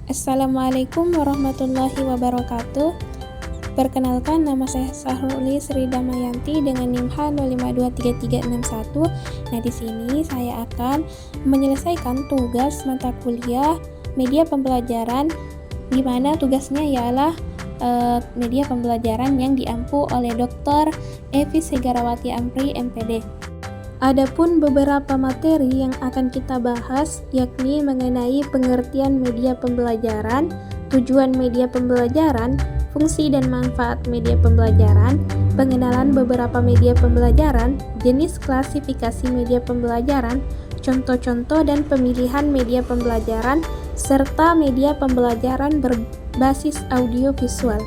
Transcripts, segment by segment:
Assalamualaikum warahmatullahi wabarakatuh. Perkenalkan, nama saya Sahruli Sri Damayanti dengan NIM H052331. Nah, di sini saya akan menyelesaikan tugas mata kuliah media pembelajaran, di mana tugasnya ialah media pembelajaran yang diampu oleh Dr. Evi Segarawati Amri, MPD. Adapun beberapa materi yang akan kita bahas yakni mengenai pengertian media pembelajaran, tujuan media pembelajaran, fungsi dan manfaat media pembelajaran, pengenalan beberapa media pembelajaran, jenis klasifikasi media pembelajaran, contoh-contoh dan pemilihan media pembelajaran, serta media pembelajaran berbasis audio-visual.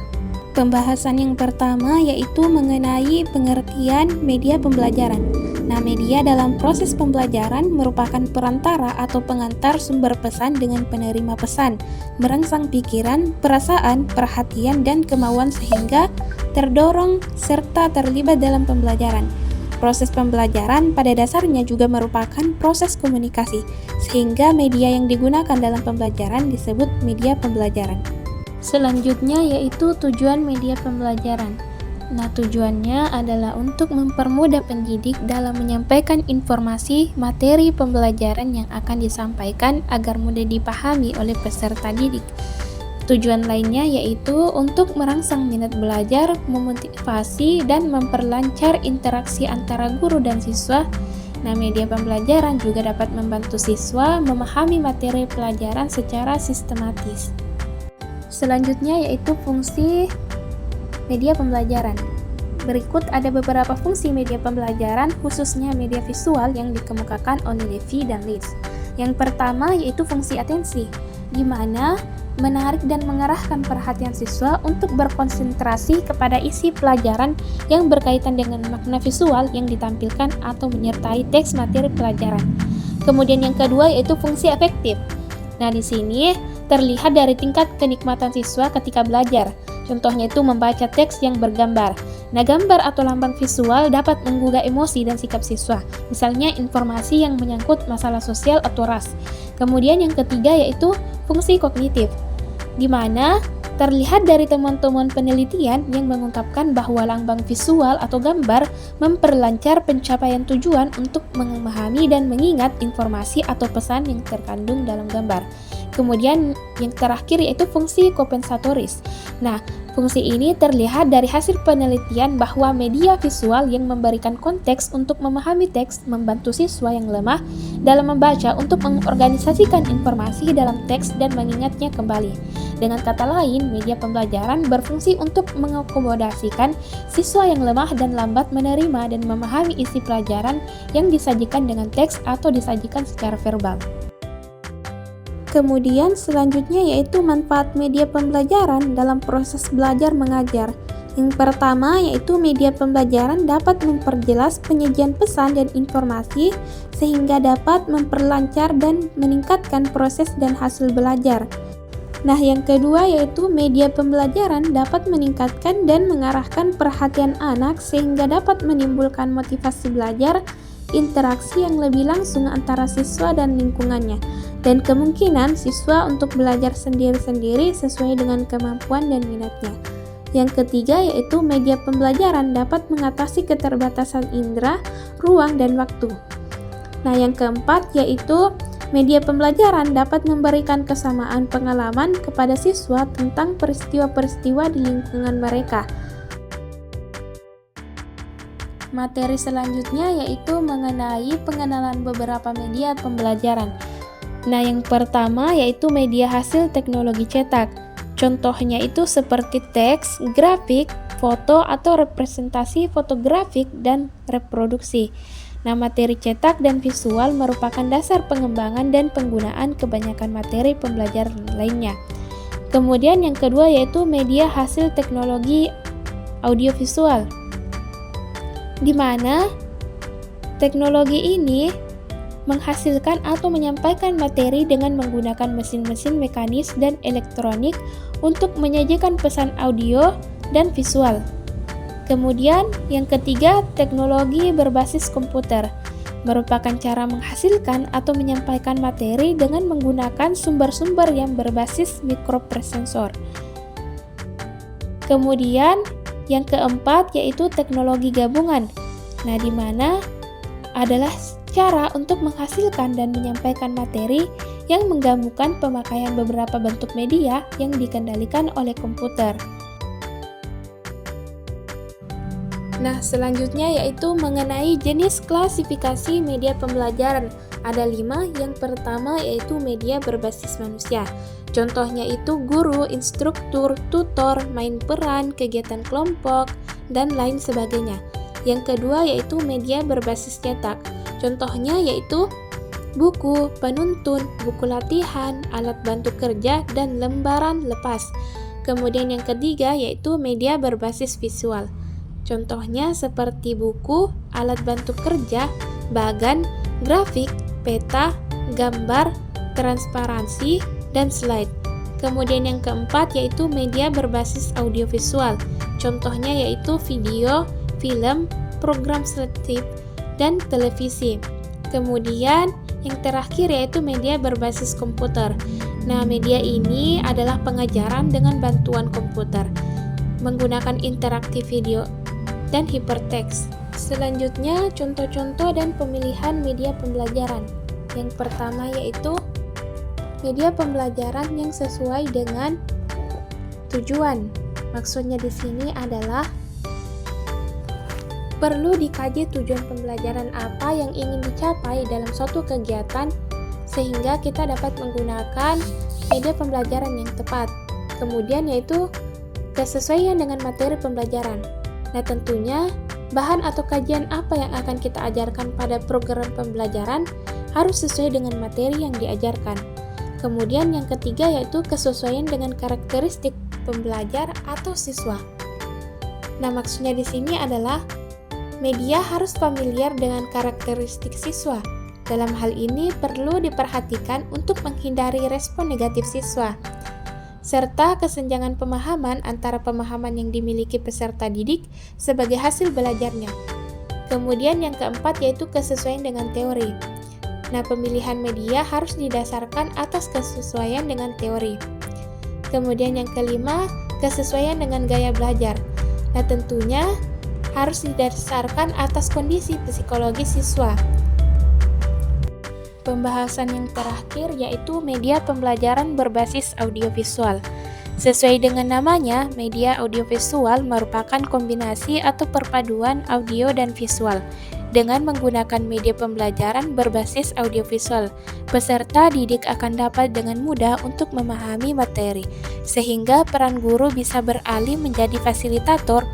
Pembahasan yang pertama yaitu mengenai pengertian media pembelajaran. Nah, media dalam proses pembelajaran merupakan perantara atau pengantar sumber pesan dengan penerima pesan, merangsang pikiran, perasaan, perhatian, dan kemauan sehingga terdorong serta terlibat dalam pembelajaran. Proses pembelajaran pada dasarnya juga merupakan proses komunikasi, sehingga media yang digunakan dalam pembelajaran disebut media pembelajaran. Selanjutnya yaitu tujuan media pembelajaran. Nah, tujuannya adalah untuk mempermudah pendidik dalam menyampaikan informasi materi pembelajaran yang akan disampaikan agar mudah dipahami oleh peserta didik. Tujuan lainnya yaitu untuk merangsang minat belajar, memotivasi, dan memperlancar interaksi antara guru dan siswa. Nah, media pembelajaran juga dapat membantu siswa memahami materi pelajaran secara sistematis. Selanjutnya yaitu fungsi media pembelajaran. Berikut ada beberapa fungsi media pembelajaran, khususnya media visual yang dikemukakan oleh Levy dan Leeds. Yang pertama yaitu fungsi atensi, di mana menarik dan mengarahkan perhatian siswa untuk berkonsentrasi kepada isi pelajaran yang berkaitan dengan makna visual yang ditampilkan atau menyertai teks materi pelajaran. Kemudian yang kedua yaitu fungsi efektif. Nah, di sini terlihat dari tingkat kenikmatan siswa ketika belajar. Contohnya itu membaca teks yang bergambar. Nah, gambar atau lambang visual dapat menggugah emosi dan sikap siswa, misalnya informasi yang menyangkut masalah sosial atau ras. Kemudian yang ketiga yaitu fungsi kognitif, di mana terlihat dari temuan-temuan penelitian yang mengungkapkan bahwa lambang visual atau gambar memperlancar pencapaian tujuan untuk memahami dan mengingat informasi atau pesan yang terkandung dalam gambar. Kemudian yang terakhir yaitu fungsi kompensatoris. Nah, fungsi ini terlihat dari hasil penelitian bahwa media visual yang memberikan konteks untuk memahami teks membantu siswa yang lemah dalam membaca untuk mengorganisasikan informasi dalam teks dan mengingatnya kembali. Dengan kata lain, media pembelajaran berfungsi untuk mengakomodasikan siswa yang lemah dan lambat menerima dan memahami isi pelajaran yang disajikan dengan teks atau disajikan secara verbal. Kemudian selanjutnya yaitu manfaat media pembelajaran dalam proses belajar mengajar. Yang pertama yaitu media pembelajaran dapat memperjelas penyajian pesan dan informasi sehingga dapat memperlancar dan meningkatkan proses dan hasil belajar. Nah, yang kedua yaitu media pembelajaran dapat meningkatkan dan mengarahkan perhatian anak sehingga dapat menimbulkan motivasi belajar, interaksi yang lebih langsung antara siswa dan lingkungannya, dan kemungkinan siswa untuk belajar sendiri-sendiri sesuai dengan kemampuan dan minatnya. Yang ketiga yaitu media pembelajaran dapat mengatasi keterbatasan indera, ruang, dan waktu. Nah, yang keempat yaitu media pembelajaran dapat memberikan kesamaan pengalaman kepada siswa tentang peristiwa-peristiwa di lingkungan mereka. Materi selanjutnya yaitu mengenai pengenalan beberapa media pembelajaran. Nah, yang pertama yaitu media hasil teknologi cetak. Contohnya itu seperti teks, grafik, foto atau representasi fotografik dan reproduksi. Nah, materi cetak dan visual merupakan dasar pengembangan dan penggunaan kebanyakan materi pembelajaran lainnya. Kemudian yang kedua yaitu media hasil teknologi audiovisual, di mana teknologi ini menghasilkan atau menyampaikan materi dengan menggunakan mesin-mesin mekanis dan elektronik untuk menyajikan pesan audio dan visual. Kemudian yang ketiga, teknologi berbasis komputer. merupakan cara menghasilkan atau menyampaikan materi dengan menggunakan sumber-sumber yang berbasis mikroprosesor. Kemudian, yang keempat yaitu teknologi gabungan. Nah, di mana adalah cara untuk menghasilkan dan menyampaikan materi yang menggabungkan pemakaian beberapa bentuk media yang dikendalikan oleh komputer. Nah, selanjutnya yaitu mengenai jenis klasifikasi media pembelajaran. Ada 5, yang pertama yaitu media berbasis manusia. Contohnya itu guru, instruktur, tutor, main peran, kegiatan kelompok, dan lain sebagainya. Yang kedua yaitu media berbasis cetak. Contohnya yaitu buku, penuntun, buku latihan, alat bantu kerja, dan lembaran lepas. Kemudian yang ketiga yaitu media berbasis visual. Contohnya seperti buku, alat bantu kerja, bagan, grafik, peta, gambar, transparansi, dan slide. Kemudian yang keempat yaitu media berbasis audiovisual. Contohnya yaitu video, film, program selektif, dan televisi. Kemudian yang terakhir yaitu media berbasis komputer. Nah, media ini adalah pengajaran dengan bantuan komputer menggunakan interaktif video dan hypertext. Selanjutnya, contoh-contoh dan pemilihan media pembelajaran. Yang pertama yaitu media pembelajaran yang sesuai dengan tujuan. Maksudnya di sini adalah perlu dikaji tujuan pembelajaran apa yang ingin dicapai dalam suatu kegiatan sehingga kita dapat menggunakan media pembelajaran yang tepat. Kemudian yaitu kesesuaian dengan materi pembelajaran. Nah, tentunya bahan atau kajian apa yang akan kita ajarkan pada program pembelajaran harus sesuai dengan materi yang diajarkan. Kemudian yang ketiga yaitu kesesuaian dengan karakteristik pembelajar atau siswa. Nah, maksudnya di sini adalah media harus familiar dengan karakteristik siswa. Dalam hal ini perlu diperhatikan untuk menghindari respon negatif siswa, serta kesenjangan pemahaman antara pemahaman yang dimiliki peserta didik sebagai hasil belajarnya. Kemudian yang keempat yaitu kesesuaian dengan teori. Nah, pemilihan media harus didasarkan atas kesesuaian dengan teori. Kemudian yang kelima, kesesuaian dengan gaya belajar. Nah, tentunya harus didasarkan atas kondisi psikologi siswa. Pembahasan yang terakhir yaitu media pembelajaran berbasis audiovisual. Sesuai dengan namanya, media audiovisual merupakan kombinasi atau perpaduan audio dan visual. Dengan menggunakan media pembelajaran berbasis audiovisual, peserta didik akan dapat dengan mudah untuk memahami materi, sehingga peran guru bisa beralih menjadi fasilitator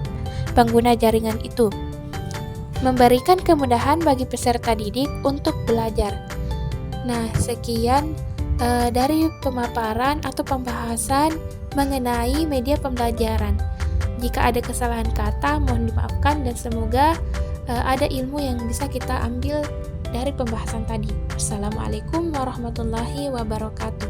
pengguna jaringan itu, memberikan kemudahan bagi peserta didik untuk belajar. Nah, sekian dari pemaparan atau pembahasan mengenai media pembelajaran. Jika ada kesalahan kata, mohon dimaafkan dan semoga ada ilmu yang bisa kita ambil dari pembahasan tadi. Assalamualaikum warahmatullahi wabarakatuh.